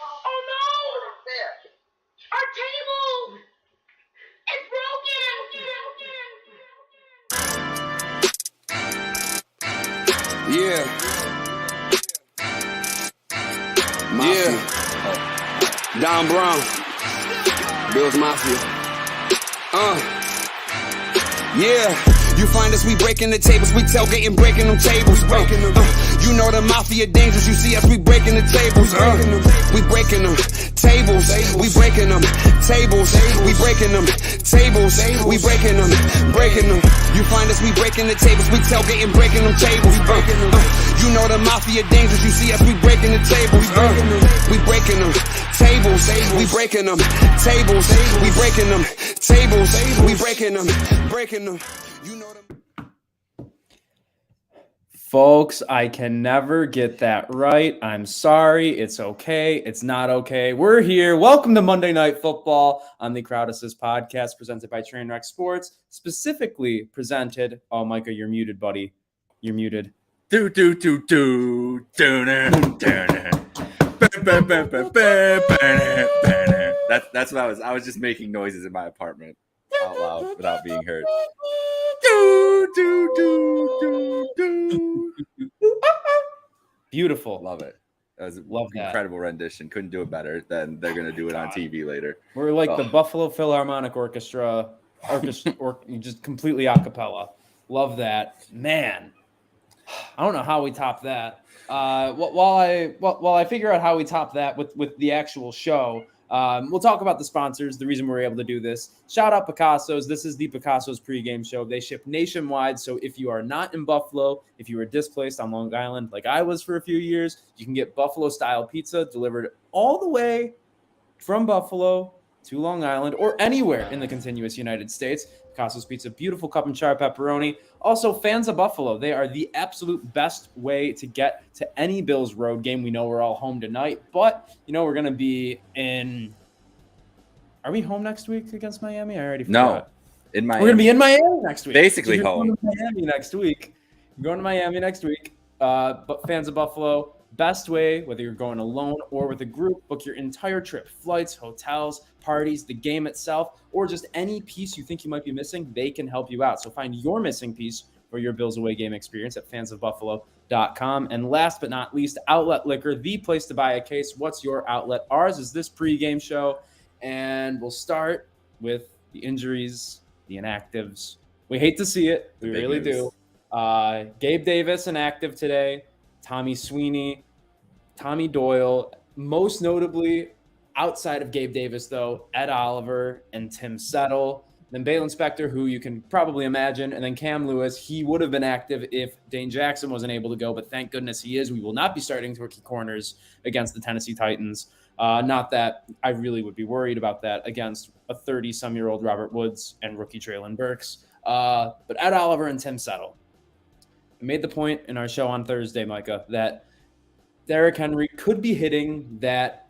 Oh no! Our table! It's broken! Yeah. Mafia. Yeah. Don Brown. Bills Mafia. Yeah. You find us, we breaking the tables, we tailgating, breaking them tables. You know the mafia dangerous, you see us, we breaking the tables. We breaking them tables, we breaking them tables, we breaking them tables, we breaking them, breaking them. You find us, we breaking the tables, we tailgating, breaking them tables. You know the mafia dangerous, you see us, we breaking the tables. We breaking them tables, we breaking them tables, we breaking them tables, we breaking them, breaking them. You know them. Folks, I can never get that right. I'm sorry. It's okay. It's not okay. We're here. Welcome to Monday Night Football on the Crowd Assist podcast presented by Trainwreck Sports, specifically presented. Oh, Micah, you're muted, buddy. You're muted. That's what I was just making noises in my apartment out loud without being heard. Beautiful. Love it. That was an Love that. incredible rendition. Couldn't do it better than they're going to do it on TV later. We're like the Buffalo Philharmonic Orchestra, or just completely a cappella. Love that. Man, I don't know how we top that. While I figure out how we top that with the actual show, we'll talk about the sponsors, the reason we're able to do this. Shout out Picassos. This is the Picassos pregame show. They ship nationwide, so if you are not in Buffalo, if you are displaced on Long Island like I was for a few years, you can get Buffalo-style pizza delivered all the way from Buffalo to Long Island or anywhere in the continuous United States. Picasso's Pizza, beautiful cup and char pepperoni. Also, fans of Buffalo, they are the absolute best way to get to any Bills road game. We know we're all home tonight, but, we're going to be in – are we home next week against Miami? I already forgot. No, in Miami. We're going to be in Miami next week. Basically home. Miami next week. We're going to Miami next week. But fans of Buffalo, best way, whether you're going alone or with a group, book your entire trip, flights, hotels, parties, the game itself, or just any piece you think you might be missing, they can help you out. So find your missing piece for your Bills away game experience at fansofbuffalo.com. And last but not least, Outlet Liquor, the place to buy a case. What's your outlet? Ours is this pregame show, and we'll start with the injuries, the inactives. We hate to see it. We really do. Gabe Davis inactive today. Tommy Sweeney, Tommy Doyle, most notably outside of Gabe Davis, though, Ed Oliver and Tim Settle. Then Balin Spector, who you can probably imagine, and then Cam Lewis. He would have been active if Dane Jackson wasn't able to go, but thank goodness he is. We will not be starting rookie corners against the Tennessee Titans. Not that I really would be worried about that against a 30-some-year-old Robert Woods and rookie Treylon Burks. But Ed Oliver and Tim Settle. I made the point in our show on Thursday, Micah, that Derrick Henry could be hitting that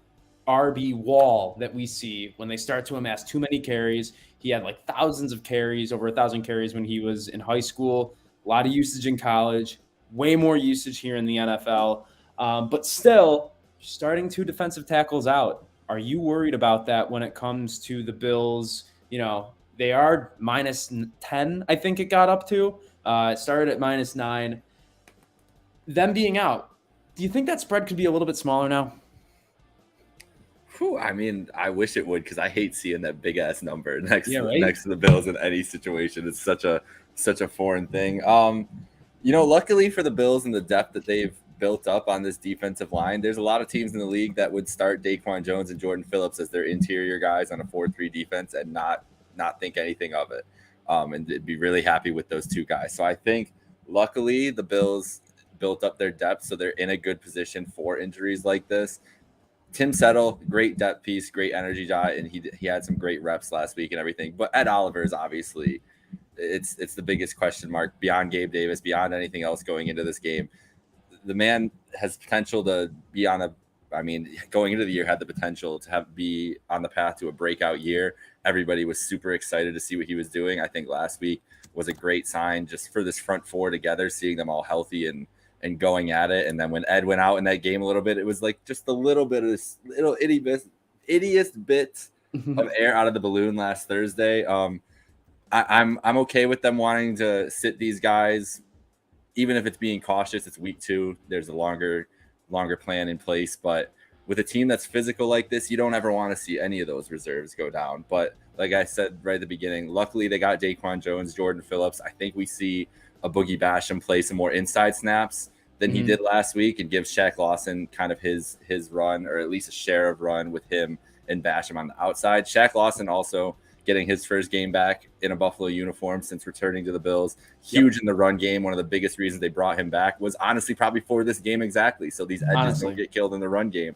RB wall that we see when they start to amass too many carries. He had like thousands of carries, over 1,000 carries when he was in high school, a lot of usage in college, way more usage here in the NFL. But still, starting 2 defensive tackles out. Are you worried about that when it comes to the Bills? They are minus 10, I think it got up to. It started at minus 9. Them being out, do you think that spread could be a little bit smaller now? I mean, I wish it would, because I hate seeing that big ass number next to the Bills in any situation. It's such a foreign thing. Luckily for the Bills and the depth that they've built up on this defensive line, there's a lot of teams in the league that would start Daquan Jones and Jordan Phillips as their interior guys on a 4-3 defense and not think anything of it. And be really happy with those 2 guys. So I think, luckily, the Bills built up their depth, so they're in a good position for injuries like this. Tim Settle, great depth piece, great energy guy, and he had some great reps last week and everything. But Ed Oliver is obviously it's the biggest question mark beyond Gabe Davis, beyond anything else going into this game. The man has potential to be going into the year had the potential to be on the path to a breakout year. Everybody was super excited to see what he was doing. I think last week was a great sign just for this front 4 together, seeing them all healthy and and going at it. And then when Ed went out in that game a little bit, it was like just a little bit of this little ittiest bit of air out of the balloon last Thursday. I'm okay with them wanting to sit these guys, even if it's being cautious. It's week 2. There's a longer plan in place, but with a team that's physical like this, you don't ever want to see any of those reserves go down. But like I said right at the beginning, luckily they got Daquan Jones, Jordan Phillips. I think we see a Boogie Basham play some more inside snaps than he did last week, and give Shaq Lawson kind of his run, or at least a share of run with him and Basham on the outside. Shaq Lawson also getting his first game back in a Buffalo uniform since returning to the Bills. Huge in the run game. One of the biggest reasons they brought him back was honestly probably for this game exactly, so these edges don't get killed in the run game.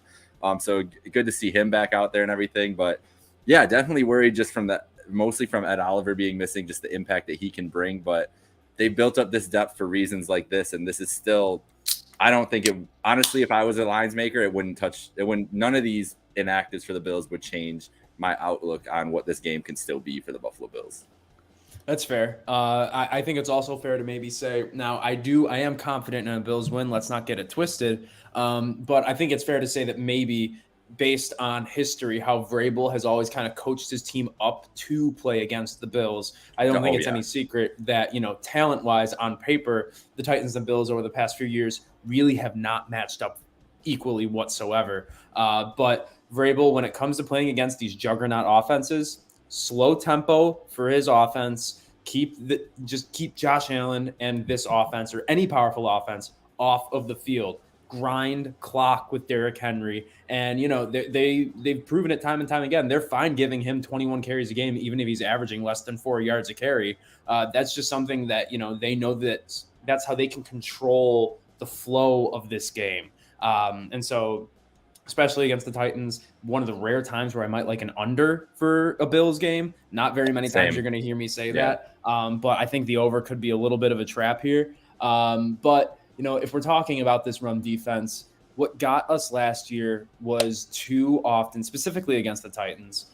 So good to see him back out there and everything. But yeah, definitely worried just from that, mostly from Ed Oliver being missing, just the impact that he can bring. But they built up this depth for reasons like this, and this is still, I don't think it, honestly, if I was a lines maker, none of these inactives for the Bills would change my outlook on what this game can still be for the Buffalo Bills. That's fair. I think it's also fair to maybe say, now I am confident in a Bills win. Let's not get it twisted. But I think it's fair to say that maybe based on history, how Vrabel has always kind of coached his team up to play against the Bills, I don't think it's any secret that, talent-wise on paper, the Titans and Bills over the past few years really have not matched up equally whatsoever. But Vrabel, when it comes to playing against these juggernaut offenses, slow tempo for his offense, keep Josh Allen and this offense, or any powerful offense, off of the field. Grind clock with Derrick Henry. And, they've proven it time and time again. They're fine giving him 21 carries a game, even if he's averaging less than 4 yards a carry. That's just something that, they know that's how they can control the flow of this game. And so, especially against the Titans, one of the rare times where I might like an under for a Bills game. Not very many times you're going to hear me say that. But I think the over could be a little bit of a trap here. But, if we're talking about this run defense, what got us last year was too often, specifically against the Titans,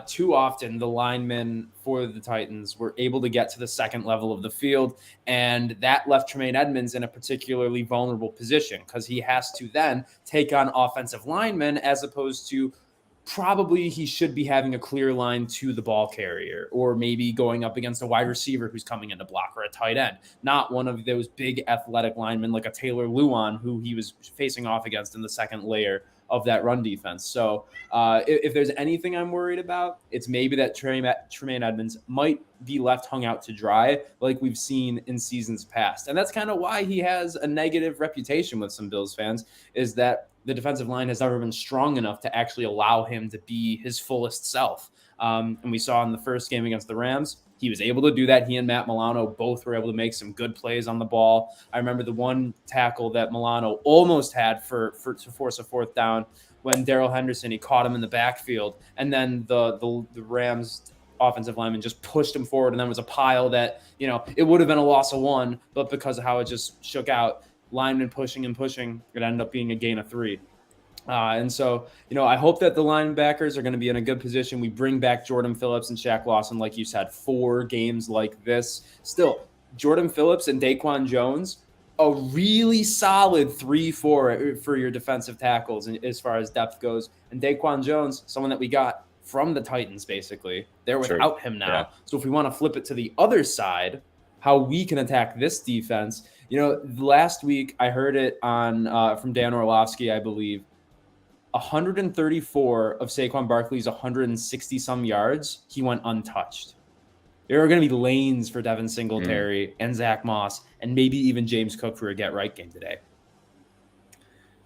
too often the linemen for the Titans were able to get to the second level of the field, and that left Tremaine Edmunds in a particularly vulnerable position because he has to then take on offensive linemen, as opposed to probably he should be having a clear line to the ball carrier, or maybe going up against a wide receiver who's coming in to block, or a tight end, not one of those big athletic linemen like a Taylor Lewan who he was facing off against in the second layer of that run defense. So if there's anything I'm worried about, it's maybe that Tremaine Edmunds might be left hung out to dry like we've seen in seasons past. And that's kind of why he has a negative reputation with some Bills fans, is that the defensive line has never been strong enough to actually allow him to be his fullest self. And we saw in the first game against the Rams, he was able to do that. He and Matt Milano both were able to make some good plays on the ball. I remember the one tackle that Milano almost had to force a fourth down when Darrell Henderson, he caught him in the backfield. And then the Rams offensive lineman just pushed him forward, and then was a pile that, it would have been a loss of 1, but because of how it just shook out, linemen pushing and pushing, it ended up being a gain of 3. And so, I hope that the linebackers are going to be in a good position. We bring back Jordan Phillips and Shaq Lawson, like you said, 4 games like this. Still, Jordan Phillips and Daquan Jones, a really solid 3-4 for your defensive tackles as far as depth goes. And Daquan Jones, someone that we got from the Titans, basically. They're without him now. Yeah. So if we want to flip it to the other side, how we can attack this defense, last week I heard it on from Dan Orlovsky, I believe, 134 of Saquon Barkley's 160-some yards, he went untouched. There are going to be lanes for Devin Singletary and Zach Moss, and maybe even James Cook for a get-right game today.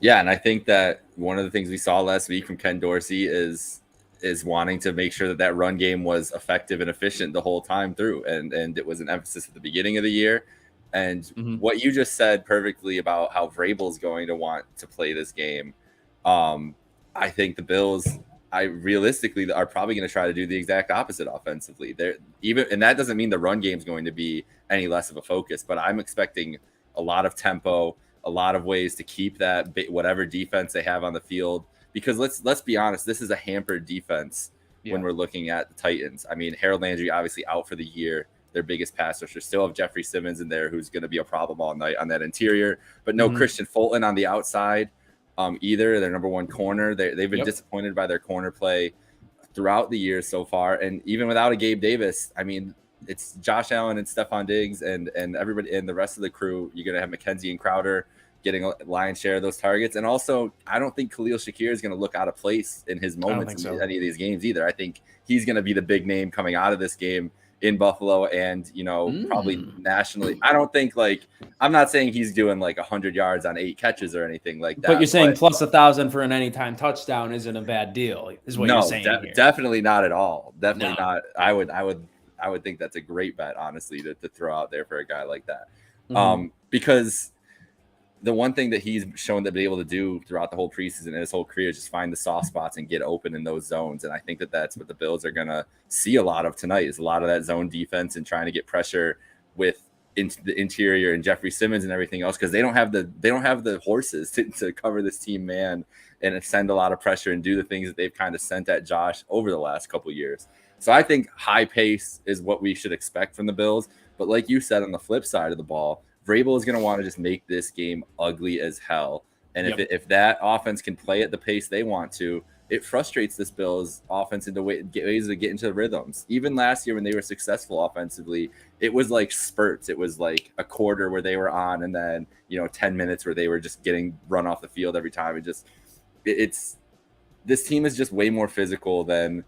Yeah, and I think that one of the things we saw last week from Ken Dorsey is wanting to make sure that run game was effective and efficient the whole time through, and it was an emphasis at the beginning of the year. And what you just said perfectly about how Vrabel's going to want to play this game, I think the Bills, realistically are probably going to try to do the exact opposite offensively. And that doesn't mean the run game is going to be any less of a focus, but I'm expecting a lot of tempo, a lot of ways to keep that whatever defense they have on the field. Because let's be honest, this is a hampered defense when we're looking at the Titans. I mean, Harold Landry obviously out for the year. their biggest pass rusher. Still have Jeffrey Simmons in there, who's going to be a problem all night on that interior, but no Christian Fulton on the outside either. Their number one corner. They've been disappointed by their corner play throughout the year so far. And even without a Gabe Davis, I mean, it's Josh Allen and Stephon Diggs and everybody and the rest of the crew. You're going to have McKenzie and Crowder getting a lion's share of those targets. And also, I don't think Khalil Shakir is going to look out of place in his moments in any of these games either. I think he's going to be the big name coming out of this game in Buffalo and, probably nationally. I don't think I'm not saying he's doing 100 yards on 8 catches or anything like that. But you're saying plus 1,000 for an anytime touchdown isn't a bad deal, is what you're saying. No, definitely not at all. Definitely not. I would think that's a great bet, honestly, to throw out there for a guy like that. Because the one thing that he's shown to be able to do throughout the whole preseason and his whole career is just find the soft spots and get open in those zones. And I think that that's what the Bills are going to see a lot of tonight, is a lot of that zone defense and trying to get pressure with into the interior and Jeffrey Simmons and everything else, because they don't have the horses to cover this team man and send a lot of pressure and do the things that they've kind of sent at Josh over the last couple of years. So I think high pace is what we should expect from the Bills. But like you said, on the flip side of the ball, Vrabel is going to want to just make this game ugly as hell. And if that offense can play at the pace they want to, it frustrates this Bills offense into ways to get into the rhythms. Even last year when they were successful offensively, it was like spurts. It was like a quarter where they were on and then, 10 minutes where they were just getting run off the field every time. This team is just way more physical than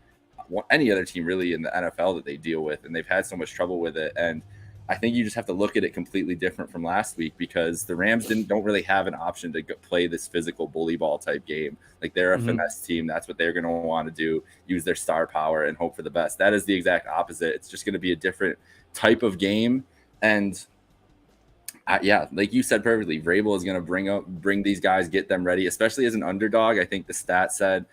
any other team really in the NFL that they deal with. And they've had so much trouble with it. And I think you just have to look at it completely different from last week, because the Rams don't really have an option to play this physical bully ball type game. Like, they're a finesse team. That's what they're going to want to do, use their star power and hope for the best. That is the exact opposite. It's just going to be a different type of game. And like you said perfectly, Vrabel is going to bring these guys, get them ready, especially as an underdog. I think the stat said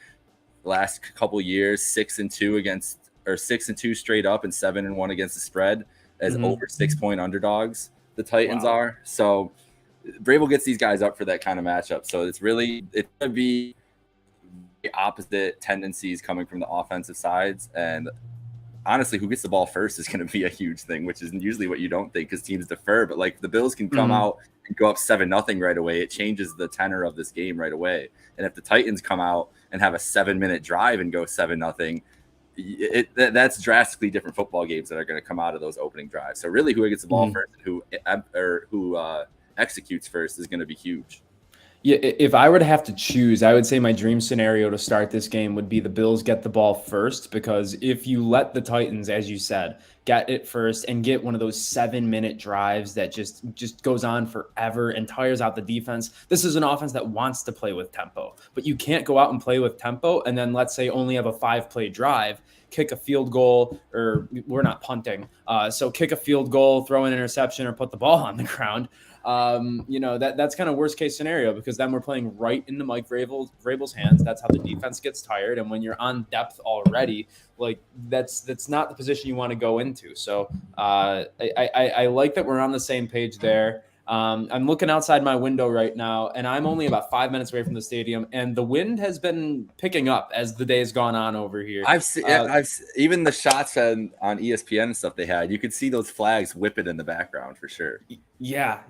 last couple years, 6-2 straight up and 7-1 against the spread as over 6-point underdogs. The Titans are. So Vrabel gets these guys up for that kind of matchup. So it's going to be the opposite tendencies coming from the offensive sides. And honestly, who gets the ball first is going to be a huge thing, which is usually what you don't think because teams defer. But the Bills can come out and go up 7-0 right away. It changes the tenor of this game right away. And if the Titans come out and have a 7-minute drive and go 7-0, that's drastically different football games that are going to come out of those opening drives. So really, who gets the ball first and who executes first is going to be huge. Yeah, if I were to have to choose, I would say my dream scenario to start this game would be the Bills get the ball first, because if you let the Titans, as you said, get it first and get one of those 7-minute drives that just goes on forever and tires out the defense. This is an offense that wants to play with tempo, but you can't go out and play with tempo and then, let's say, only have a 5-play drive, kick a field goal, or we're not punting. So kick a field goal, throw an interception, or put the ball on the ground. That's kind of worst case scenario, because then we're playing right into Mike Vrabel's hands. That's how the defense gets tired. And when you're on depth already, that's not the position you want to go into. So I like that we're on the same page there. I'm looking outside my window right now, and I'm only about 5 minutes away from the stadium, and the wind has been picking up as the day's gone on over here. I've seen even the shots on ESPN and stuff they had. You could see those flags whipping in the background for sure. Yeah.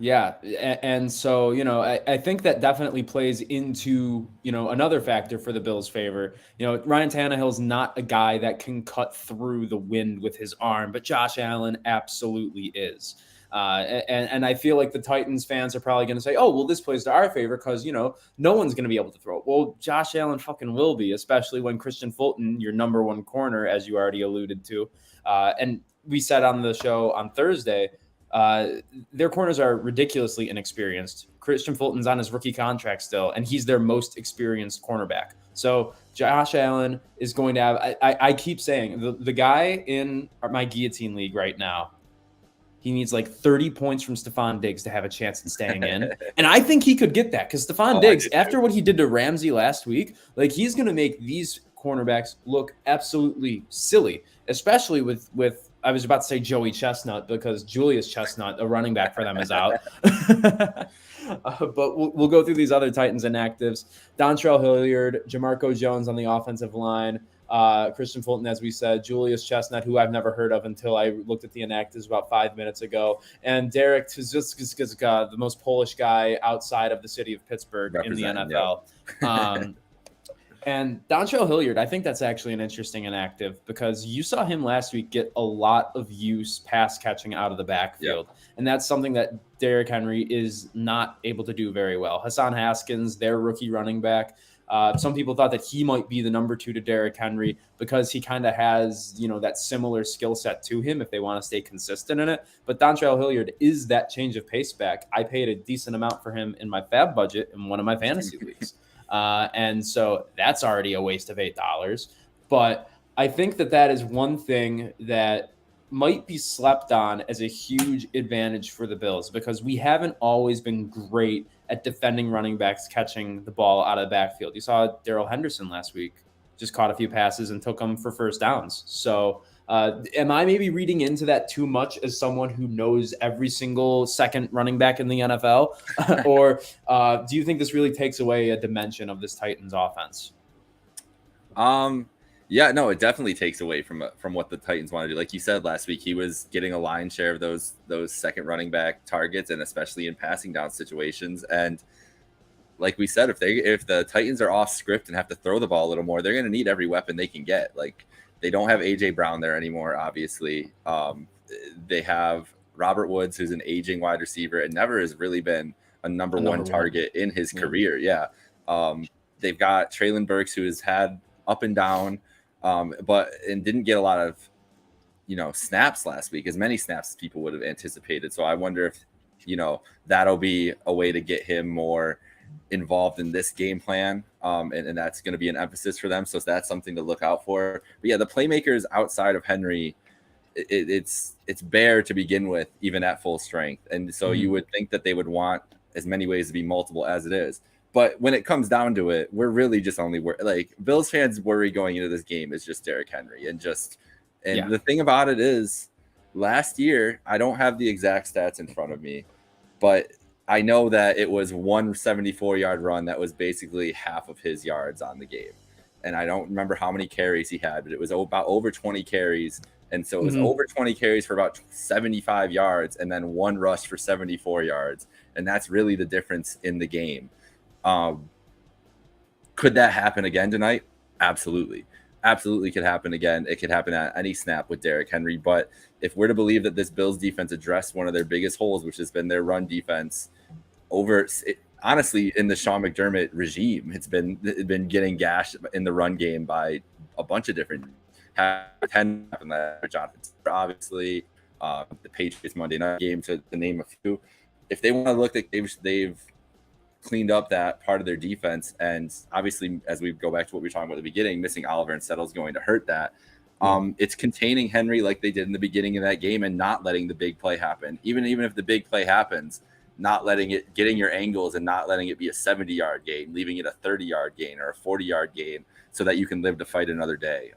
And so, I think that definitely plays into, another factor for the Bills' favor. Ryan Tannehill's not a guy that can cut through the wind with his arm, but Josh Allen absolutely is. And I feel like the Titans fans are probably going to say, oh, well, this plays to our favor because, no one's going to be able to throw it. Well, Josh Allen fucking will be, especially when Christian Fulton, your number one corner, as you already alluded to. And we said on the show on Thursday, their corners are ridiculously inexperienced. Christian Fulton's on his rookie contract still, and he's their most experienced cornerback. So Josh Allen is going to have, I keep saying, the guy in my guillotine league right now, he needs 30 points from Stephon Diggs to have a chance at staying in. And I think he could get that, because Stephon Diggs, after what he did to Ramsey last week, he's going to make these cornerbacks look absolutely silly, especially with I was about to say Joey Chestnut, because Julius Chestnut, a running back for them, is out. But we'll go through these other Titans inactives. Dontrell Hilliard, Jamarco Jones on the offensive line, Christian Fulton, as we said, Julius Chestnut, who I've never heard of until I looked at the inactives about 5 minutes ago, and Derek Tuzicka, the most Polish guy outside of the city of Pittsburgh in the NFL. Yep. And Dontrell Hilliard, I think that's actually an interesting inactive because you saw him last week get a lot of use pass catching out of the backfield. Yep. And that's something that Derrick Henry is not able to do very well. Hassan Haskins, their rookie running back, some people thought that he might be the number 2 to Derrick Henry because he kind of has, that similar skill set to him if they want to stay consistent in it. But Dontrell Hilliard is that change of pace back. I paid a decent amount for him in my fab budget in one of my fantasy leagues. And so that's already a waste of $8. But I think that is one thing that might be slept on as a huge advantage for the Bills because we haven't always been great at defending running backs catching the ball out of the backfield. You saw Darrell Henderson last week just caught a few passes and took them for first downs. So am I maybe reading into that too much as someone who knows every single second running back in the NFL? Or do you think this really takes away a dimension of this Titans offense? Yeah, no, it definitely takes away from what the Titans want to do. Like you said last week, he was getting a lion's share of those second running back targets, and especially in passing down situations. And like we said, if the Titans are off script and have to throw the ball a little more, they're going to need every weapon they can get. Like they don't have AJ Brown there anymore, obviously. They have Robert Woods, who's an aging wide receiver and never has really been a number one target in his career. Yeah. They've got Treylon Burks, who has had up and down, but didn't get a lot of, snaps last week, as many snaps as people would have anticipated. So I wonder if, that'll be a way to get him more involved in this game plan. And that's going to be an emphasis for them. So that's something to look out for. But yeah, the playmakers outside of Henry, it's bare to begin with, even at full strength. And so you would think that they would want as many ways to be multiple as it is. But when it comes down to it, we're really just only Bills fans worry going into this game is just Derrick Henry. And the thing about it is last year, I don't have the exact stats in front of me, but I know that it was one 74-yard run that was basically half of his yards on the game. And I don't remember how many carries he had, but it was about over 20 carries. And so it was over 20 carries for about 75 yards and then one rush for 74 yards. And that's really the difference in the game. Could that happen again tonight? Absolutely. Absolutely could happen again. It could happen at any snap with Derrick Henry. But if we're to believe that this Bills defense addressed one of their biggest holes, which has been their run defense, honestly, in the Sean McDermott regime, it's been getting gashed in the run game by a bunch of different Jonathan, obviously, the Patriots Monday night game, to name a few. If they want to look like they've cleaned up that part of their defense, and obviously, as we go back to what we were talking about at the beginning, missing Oliver and Settle is going to hurt that. It's containing Henry like they did in the beginning of that game and not letting the big play happen. Even if the big play happens, not letting it, getting your angles and not letting it be a 70-yard gain, leaving it a 30-yard gain or a 40-yard gain so that you can live to fight another day.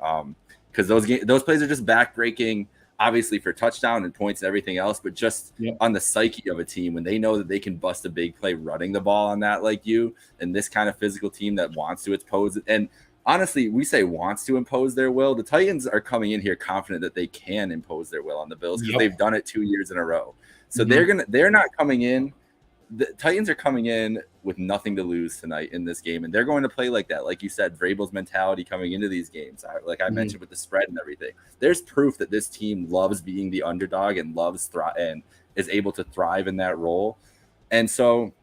Because those plays are just backbreaking, obviously for touchdown and points and everything else, but just on the psyche of a team when they know that they can bust a big play running the ball on that like you, and this kind of physical team that wants to impose it. And honestly, we say wants to impose their will. The Titans are coming in here confident that they can impose their will on the Bills because they've done it 2 years in a row. So they're not coming in. The Titans are coming in with nothing to lose tonight in this game, and they're going to play like that. Like you said, Vrabel's mentality coming into these games, like I mentioned with the spread and everything. There's proof that this team loves being the underdog and and is able to thrive in that role. And so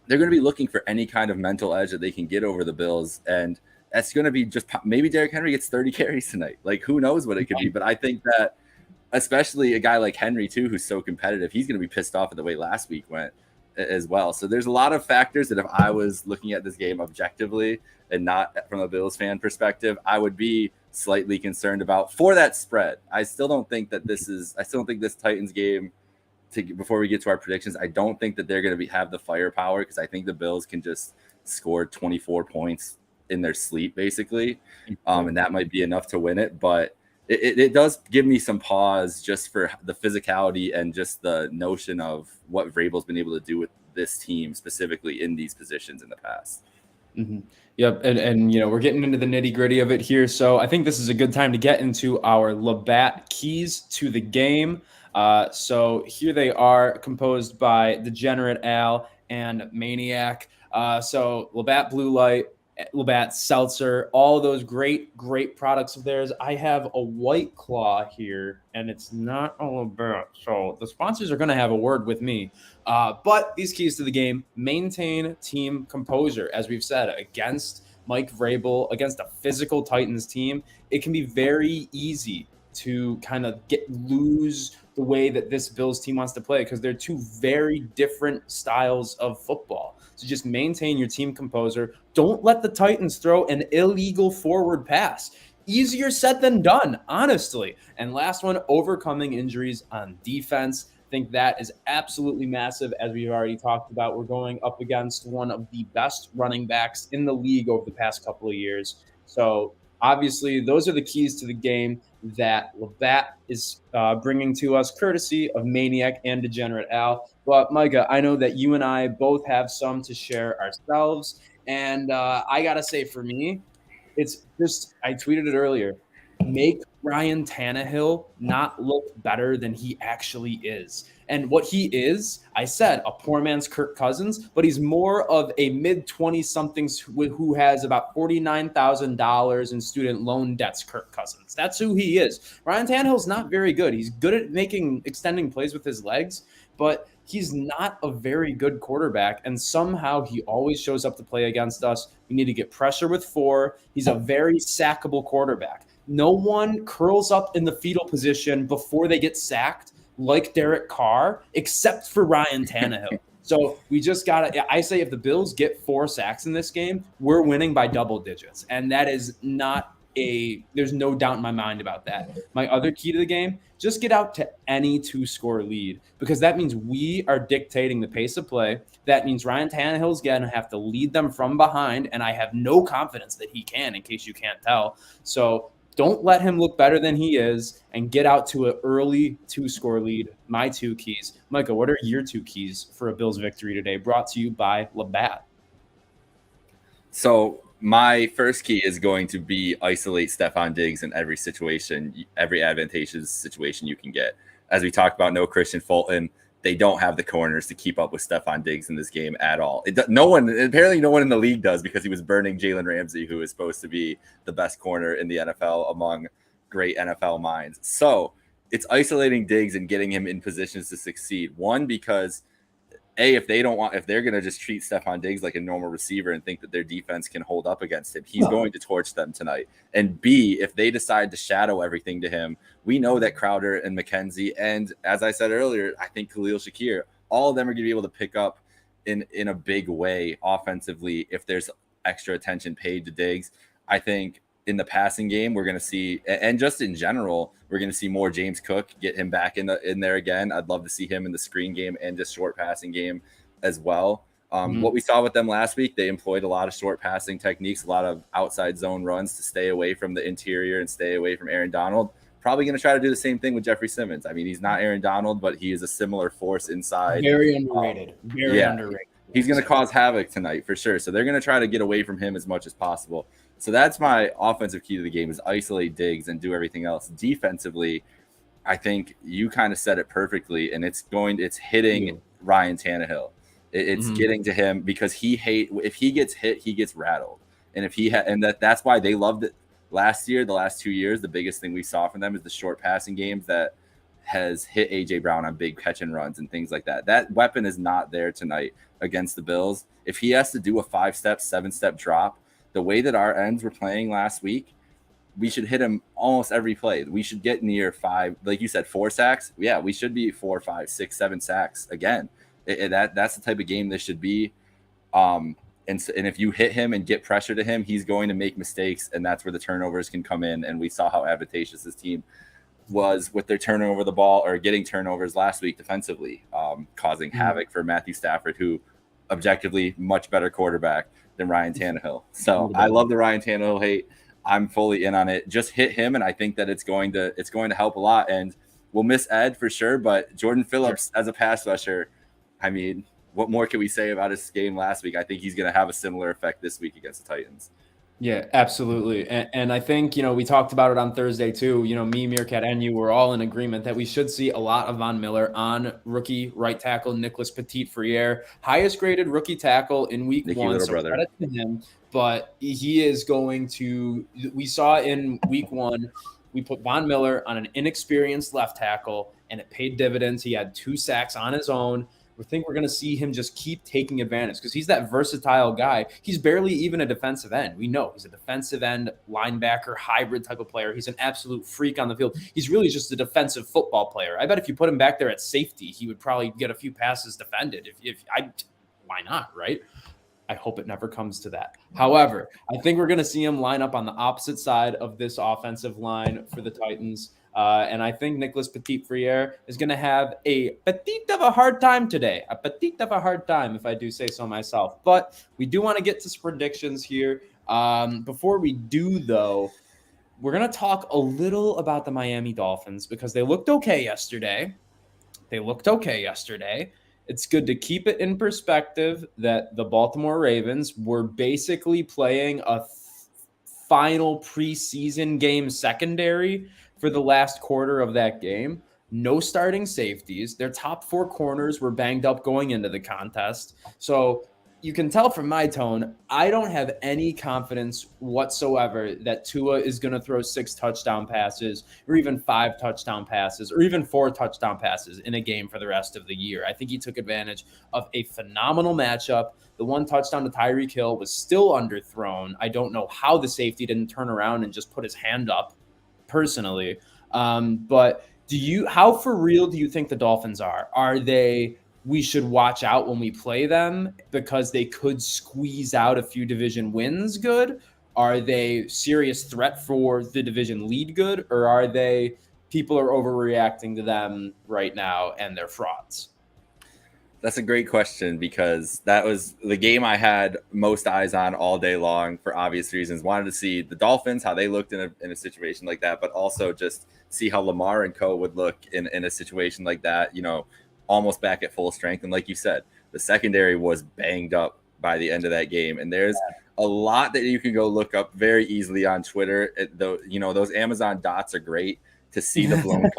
they're going to be looking for any kind of mental edge that they can get over the Bills, and that's going to be just maybe Derrick Henry gets 30 carries tonight. Like who knows what it could be, but I think that especially a guy like Henry too, who's so competitive, he's going to be pissed off at the way last week went as well. So there's a lot of factors that if I was looking at this game objectively and not from a Bills fan perspective, I would be slightly concerned about for that spread. I still don't think this Titans game, before we get to our predictions, I don't think that they're going to have the firepower, because I think the Bills can just score 24 points in their sleep basically. And that might be enough to win it, but it does give me some pause just for the physicality and just the notion of what Vrabel's been able to do with this team specifically in these positions in the past. Mm-hmm. Yep. And, we're getting into the nitty gritty of it here. So I think this is a good time to get into our Labatt keys to the game. So here they are, composed by Degenerate Al and Maniac. So Labatt Blue Light, Labatt Seltzer, all those great products of theirs. I have a White Claw here, and it's not a Labatt. So the sponsors are going to have a word with me. But these keys to the game: maintain team composure. As we've said, against Mike Vrabel, against a physical Titans team, it can be very easy to kind of lose the way that this Bills team wants to play, because they're two very different styles of football. So just maintain your team composure. Don't let the Titans throw an illegal forward pass. Easier said than done, honestly. And last one, overcoming injuries on defense. I think that is absolutely massive. As we've already talked about, we're going up against one of the best running backs in the league over the past couple of years. So obviously, those are the keys to the game that Labatt is bringing to us, courtesy of Maniac and Degenerate Al. But Micah, I know that you and I both have some to share ourselves. And I got to say, for me, it's just, I tweeted it earlier, make Ryan Tannehill not look better than he actually is. And what he is, I said, a poor man's Kirk Cousins, but he's more of a mid-20-somethings who has about $49,000 in student loan debts, Kirk Cousins. That's who he is. Ryan Tannehill's not very good. He's good at extending plays with his legs, but he's not a very good quarterback, and somehow he always shows up to play against us. We need to get pressure with 4. He's a very sackable quarterback. No one curls up in the fetal position before they get sacked like Derek Carr, except for Ryan Tannehill. So we just got to – I say if the Bills get 4 sacks in this game, we're winning by double digits. And that is not there's no doubt in my mind about that. My other key to the game, just get out to any 2-score lead, because that means we are dictating the pace of play. That means Ryan Tannehill's going to have to lead them from behind, and I have no confidence that he can, in case you can't tell. So don't let him look better than he is, and get out to an early 2-score lead. My 2 keys. Micah, what are your 2 keys for a Bills victory today, brought to you by Labatt? So my first key is going to be isolate Stephon Diggs in every situation, every advantageous situation you can get. As we talked about, no Christian Fulton. They don't have the corners to keep up with Stephon Diggs in this game at all. Apparently no one in the league does, because he was burning Jalen Ramsey, who is supposed to be the best corner in the NFL among great NFL minds. So it's isolating Diggs and getting him in positions to succeed. One, because if they're going to just treat Stephon Diggs like a normal receiver and think that their defense can hold up against him, he's going to torch them tonight. And B, if they decide to shadow everything to him, we know that Crowder and McKenzie, and as I said earlier, I think Khalil Shakir, all of them are going to be able to pick up in a big way offensively if there's extra attention paid to Diggs. I think in the passing game, we're going to see, and just in general, we're going to see more James Cook, get him back in there again. I'd love to see him in the screen game and just short passing game as well. What we saw with them last week, they employed a lot of short passing techniques, a lot of outside zone runs to stay away from the interior and stay away from Aaron Donald. Probably going to try to do the same thing with Jeffrey Simmons. I mean, he's not Aaron Donald, but he is a similar force inside. Very underrated. Underrated. He's going to cause havoc tonight for sure. So they're going to try to get away from him as much as possible. So that's my offensive key to the game, is isolate Diggs and do everything else. Defensively, I think you kind of said it perfectly, and it's hitting Ryan Tannehill. It's getting to him, because if he gets hit, he gets rattled. And that's why they loved it last year. The last 2 years, the biggest thing we saw from them is the short passing games that has hit AJ Brown on big catch and runs and things like that. That weapon is not there tonight against the Bills. If he has to do a 5-step, 7-step drop, the way that our ends were playing last week, we should hit him almost every play. We should get near 5, like you said, 4 sacks. Yeah, we should be 4, 5, 6, 7 sacks again. That's the type of game this should be. And if you hit him and get pressure to him, he's going to make mistakes, and that's where the turnovers can come in. And we saw how advantageous this team was with their turnover the ball, or getting turnovers last week defensively, causing havoc for Matthew Stafford, who objectively much better quarterback than Ryan Tannehill. So I love the Ryan Tannehill hate. I'm fully in on it. Just hit him, and I think that it's going to help a lot. And we'll miss Ed for sure, but Jordan Phillips as a pass rusher, I mean, what more can we say about his game last week? I think he's going to have a similar effect this week against the Titans. Yeah, absolutely. And I think, we talked about it on Thursday too. Me, Merekat, and you were all in agreement that we should see a lot of Von Miller on rookie right tackle Nicholas Petit-Frere, highest graded rookie tackle in week Nicky 1. Little So brother. credit to him. But he is going to – we saw in week 1, we put Von Miller on an inexperienced left tackle, and it paid dividends. He had 2 sacks on his own. We think we're going to see him just keep taking advantage because he's that versatile guy. He's barely even a defensive end. We know he's a defensive end, linebacker, hybrid type of player. He's an absolute freak on the field. He's really just a defensive football player. I bet if you put him back there at safety, he would probably get a few passes defended. Why not, right? I hope it never comes to that. However, I think we're going to see him line up on the opposite side of this offensive line for the Titans. And I think Nicholas Petit-Frere is going to have a petit of a hard time today. A petit of a hard time, if I do say so myself. But we do want to get to some predictions here. Before we do, though, we're going to talk a little about the Miami Dolphins because they looked okay yesterday. It's good to keep it in perspective that the Baltimore Ravens were basically playing a final preseason game secondary for the last quarter of that game. No starting safeties. Their top 4 corners were banged up going into the contest. So you can tell from my tone, I don't have any confidence whatsoever that Tua is going to throw 6 touchdown passes or even 5 touchdown passes or even 4 touchdown passes in a game for the rest of the year. I think he took advantage of a phenomenal matchup. The 1 touchdown to Tyreek Hill was still underthrown. I don't know how the safety didn't turn around and just put his hand up personally. But how for real do you think the Dolphins are? Are they we should watch out when we play them because they could squeeze out a few division wins good? Are they serious threat for the division lead good? Or are they people are overreacting to them right now and they're frauds? That's a great question because that was the game I had most eyes on all day long for obvious reasons. Wanted to see the Dolphins, how they looked in a situation like that, but also just see how Lamar and co would look in a situation like that, almost back at full strength. And like you said, the secondary was banged up by the end of that game. And there's a lot that you can go look up very easily on Twitter. Those Amazon dots are great to see the blown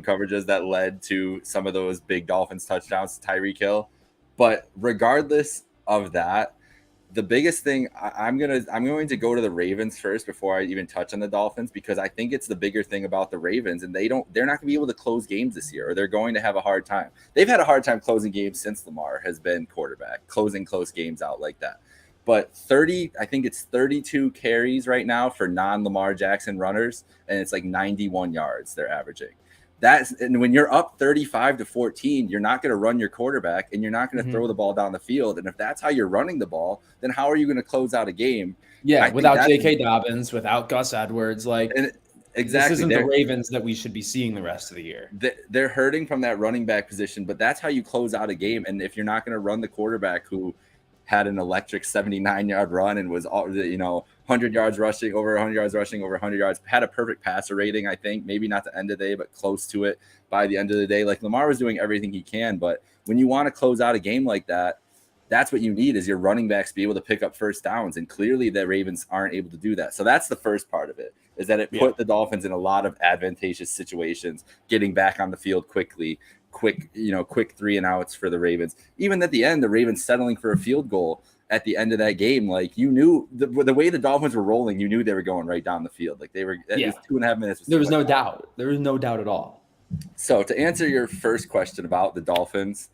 coverages that led to some of those big Dolphins touchdowns to Tyreek Hill. But regardless of that, the biggest thing I'm going to go to the Ravens first before I even touch on the Dolphins, because I think it's the bigger thing about the Ravens, and they're not going to be able to close games this year, or they're going to have a hard time. They've had a hard time closing games since Lamar has been quarterback, closing close games out like that. But I think it's 32 carries right now for non-Lamar Jackson runners, and it's like 91 yards they're averaging. And when you're up 35-14, you're not going to run your quarterback and you're not going to throw the ball down the field. And if that's how you're running the ball, then how are you going to close out a game? Yeah, without J.K. Dobbins, without Gus Edwards, exactly. This isn't the Ravens that we should be seeing the rest of the year. They're hurting from that running back position, but that's how you close out a game. And if you're not going to run the quarterback who had an electric 79-yard run and was 100 yards rushing, over 100 yards rushing, over 100 yards, had a perfect passer rating, I think, maybe not the end of the day, but close to it by the end of the day. Like Lamar was doing everything he can, but when you want to close out a game like that, that's what you need is your running backs be able to pick up first downs. And clearly the Ravens aren't able to do that. So that's the first part of it, is that it put the Dolphins in a lot of advantageous situations, getting back on the field quickly, quick 3 and outs for the Ravens. Even at the end, the Ravens settling for a field goal at the end of that game. Like, you knew the way the Dolphins were rolling, you knew they were going right down the field. Like they were at least 2.5 minutes. There was no doubt. There was no doubt at all. So to answer your first question about the Dolphins,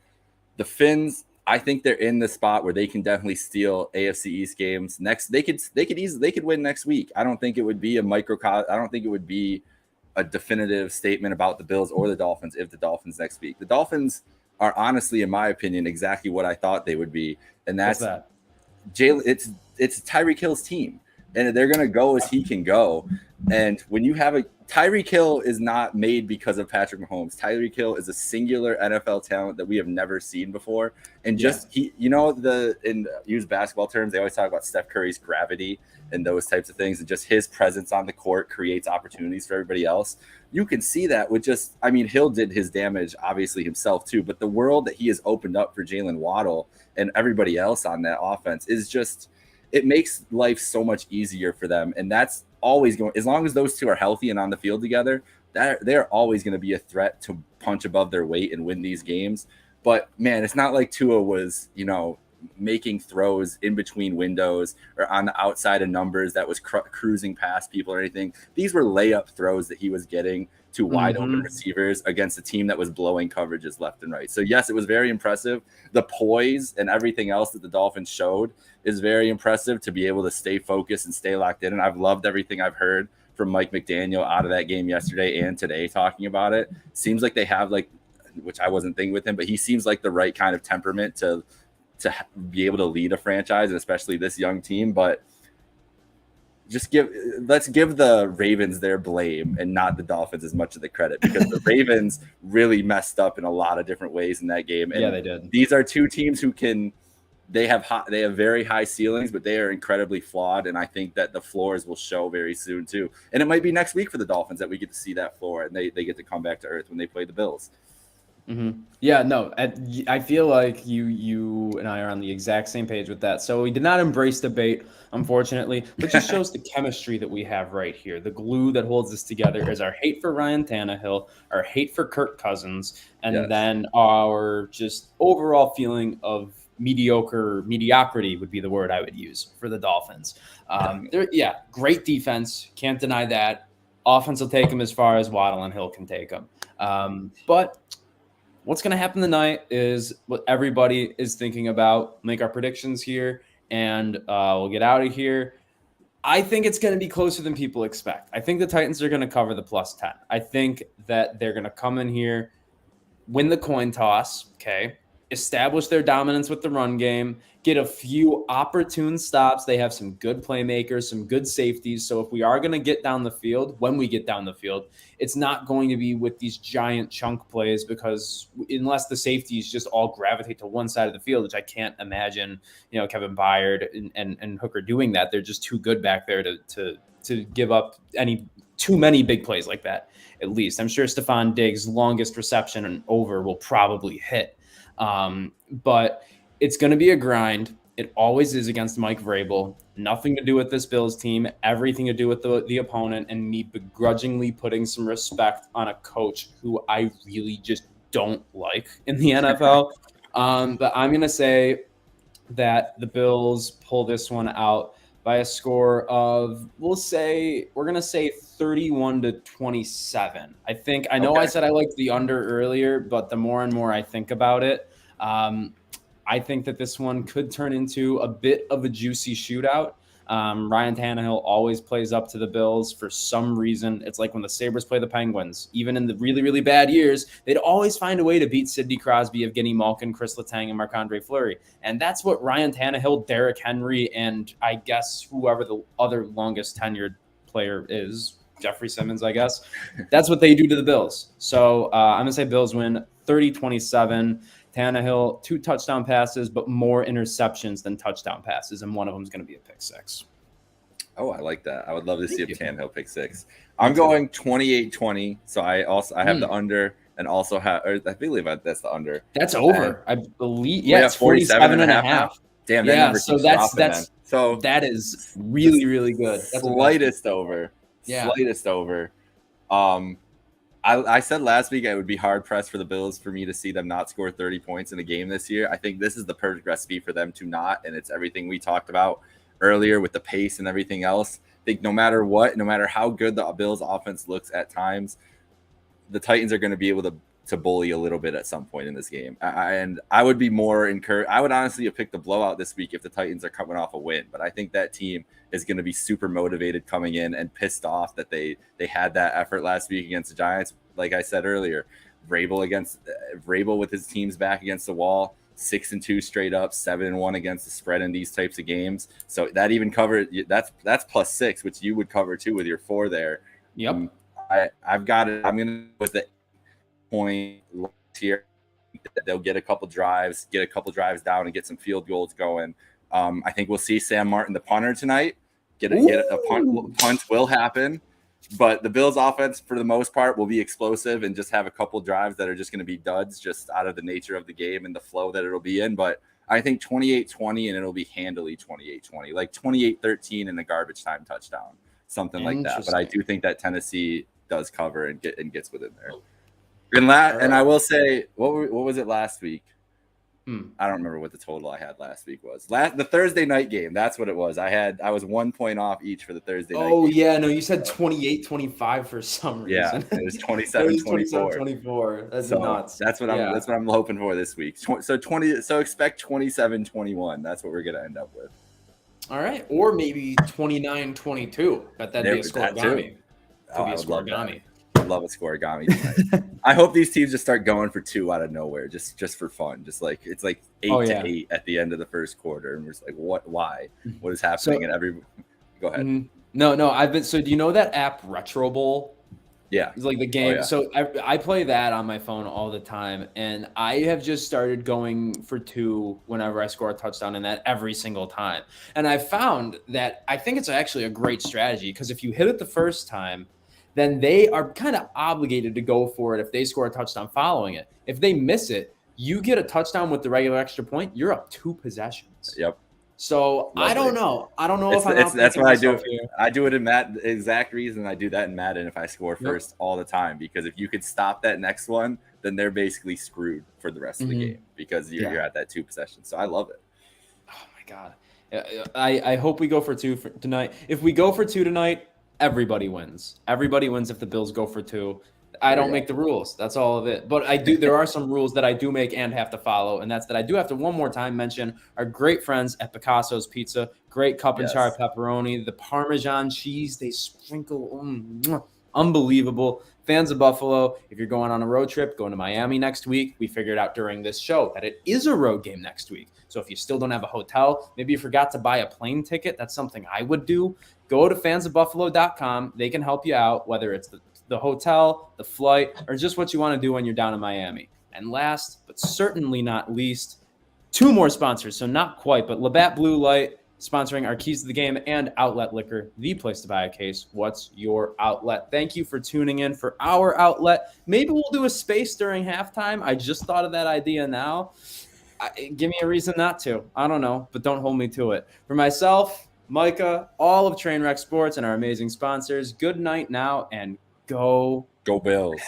the Finns, I think they're in the spot where they can definitely steal AFC East games. They could win next week. I don't think it would be I don't think it would be a definitive statement about the Bills or the Dolphins if the Dolphins next week. The Dolphins are honestly, in my opinion, exactly what I thought they would be, and that's Jalen. It's Tyreek Hill's team. and they're going to go as he can go. And when you have Tyreek Hill is not made because of Patrick Mahomes. Tyreek Hill is a singular NFL talent that we have never seen before. And just in used basketball terms, they always talk about Steph Curry's gravity and those types of things. And just his presence on the court creates opportunities for everybody else. You can see that with Hill did his damage, obviously himself too, but the world that he has opened up for Jalen Waddle and everybody else on that offense is just, it makes life so much easier for them. And that's always going, as long as those two are healthy and on the field together, that they're always going to be a threat to punch above their weight and win these games. But man, it's not like Tua was, making throws in between windows or on the outside of numbers that was cruising past people or anything. These were layup throws that he was getting to wide open receivers against a team that was blowing coverages left and right. So yes, it was very impressive. The poise and everything else that the Dolphins showed is very impressive, to be able to stay focused and stay locked in. And I've loved everything I've heard from Mike McDaniel out of that game yesterday and today talking about it. Seems like they have, which I wasn't thinking with him, but he seems like the right kind of temperament to be able to lead a franchise, and especially this young team. But let's give the Ravens their blame and not the Dolphins as much of the credit, because the Ravens really messed up in a lot of different ways in that game. And they did. These are two teams who they have very high ceilings, but they are incredibly flawed. And I think that the floors will show very soon too. And it might be next week for the Dolphins that we get to see that floor, and they get to come back to earth when they play the Bills. Mm-hmm. Yeah, no, I feel like you and I are on the exact same page with that. So we did not embrace debate, unfortunately, but just shows the chemistry that we have right here. The glue that holds us together is our hate for Ryan Tannehill, our hate for Kirk Cousins, and then our just overall feeling of mediocrity would be the word I would use for the Dolphins. Great defense. Can't deny that. Offense will take them as far as Waddle and Hill can take them. But what's going to happen tonight is what everybody is thinking about. Make our predictions here, and we'll get out of here. I think it's going to be closer than people expect. I think the Titans are going to cover the +10. I think that they're going to come in here, win the coin toss, establish their dominance with the run game, get a few opportune stops. They have some good playmakers, some good safeties. So if we are going to get down the field, when we get down the field, it's not going to be with these giant chunk plays, because unless the safeties just all gravitate to one side of the field, which I can't imagine, Kevin Byard and Hooker doing that. They're just too good back there to give up too many big plays like that. At least I'm sure Stephon Diggs' longest reception and over will probably hit. But it's going to be a grind. It always is against Mike Vrabel. Nothing to do with this Bills team, everything to do with the opponent, and me begrudgingly putting some respect on a coach who I really just don't like in the NFL. But I'm going to say that the Bills pull this one out by a score of, we're going to say 31-27. I know I said I liked the under earlier, but the more and more I think about it, I think that this one could turn into a bit of a juicy shootout. Ryan Tannehill always plays up to the Bills for some reason. It's like when the Sabres play the Penguins. Even in the really, really bad years, they'd always find a way to beat Sidney Crosby, Evgeny Malkin, Chris Letang, and Marc-Andre Fleury. And that's what Ryan Tannehill, Derrick Henry, and I guess whoever the other longest tenured player is, Jeffrey Simmons, I guess. That's what they do to the Bills. So I'm going to say Bills win 30-27. Tannehill, 2 touchdown passes, but more interceptions than touchdown passes, and one of them is going to be a pick 6. Oh, I like that. I would love to see a Tannehill pick 6. I'm going 28-20, so I have the under, and also I believe that's the under. That's over. I believe. Yeah, it's 47.5. Damn, that number keeps dropping, so that is really, really good. That's slightest over. Yeah. Slightest over. I said last week I would be hard-pressed for the Bills for me to see them not score 30 points in a game this year. I think this is the perfect recipe for them to not, and it's everything we talked about earlier with the pace and everything else. I think no matter what, no matter how good the Bills' offense looks at times, the Titans are going to be able to bully a little bit at some point in this game. And I would be more encouraged. I would honestly have picked the blowout this week if the Titans are coming off a win, but I think that team is going to be super motivated coming in and pissed off that they had that effort last week against the Giants. Like I said earlier, Vrabel with his teams back against the wall. 6-2 straight up, 7-1 against the spread in these types of games. So that even covered that's +6, which you would cover too with your 4 there. Yep. I've got it. I'm gonna go with the point here. They'll get a couple drives down and get some field goals going. I think we'll see Sam Martin, the punter, tonight. Get a punt will happen. But the Bills' offense, for the most part, will be explosive and just have a couple drives that are just going to be duds just out of the nature of the game and the flow that it'll be in. But I think 28-20, and it'll be handily 28-20, like 28-13 in a garbage time touchdown, something like that. But I do think that Tennessee does cover and gets within there. And I will say, what was it last week? I don't remember what the total I had last week was. The Thursday night game, that's what it was. I was 1 point off each for the Thursday night game. Oh, yeah. No, you said 28-25 for some reason. Yeah, it was 27-24. 27-24. That's nuts. That's what I'm hoping for this week. So expect 27-21. That's what we're going to end up with. All right. Or maybe 29-22. Bet that'd be a scoregami. I would love that. Love a scoregami tonight. I hope these teams just start going for 2 out of nowhere, just for fun. Just like it's like 8-8 at the end of the first quarter, and we're just like, why? What is happening? Go ahead. No. So do you know that app Retro Bowl? Yeah, it's like the game. Oh, yeah. So I play that on my phone all the time, and I have just started going for 2 whenever I score a touchdown in that every single time. And I found that I think it's actually a great strategy because if you hit it the first time, then they are kind of obligated to go for it if they score a touchdown following it. If they miss it, you get a touchdown with the regular extra point, you're up 2 possessions. Yep. So Lovely. I don't know. I don't know if that's what I do. I do it in Madden. The exact reason I do that in Madden if I score first all the time, because if you could stop that next one, then they're basically screwed for the rest of the game because you're at that 2 possessions. So I love it. Oh my God. I hope we go for 2 tonight. If we go for 2 tonight, everybody wins. Everybody wins if the Bills go for 2. I don't make the rules. That's all of it. But there are some rules that I do make and have to follow, and that's that I do have to one more time mention our great friends at Picassos Pizza. Great cup and char pepperoni, the Parmesan cheese they sprinkle. Unbelievable. Fans of Buffalo, if you're going on a road trip, going to Miami next week, we figured out during this show that it is a road game next week. So if you still don't have a hotel, maybe you forgot to buy a plane ticket, that's something I would do. Go to fansofbuffalo.com. They can help you out, whether it's the hotel, the flight, or just what you want to do when you're down in Miami. And last, but certainly not least, 2 more sponsors. So not quite, but Labatt Blue Light sponsoring our Keys to the Game and Outlet Liquor, the place to buy a case. What's your outlet? Thank you for tuning in for our outlet. Maybe we'll do a space during halftime. I just thought of that idea now. Give me a reason not to. I don't know, but don't hold me to it. For myself, Micah, all of Trainwreck Sports, and our amazing sponsors, good night now, and go Bills.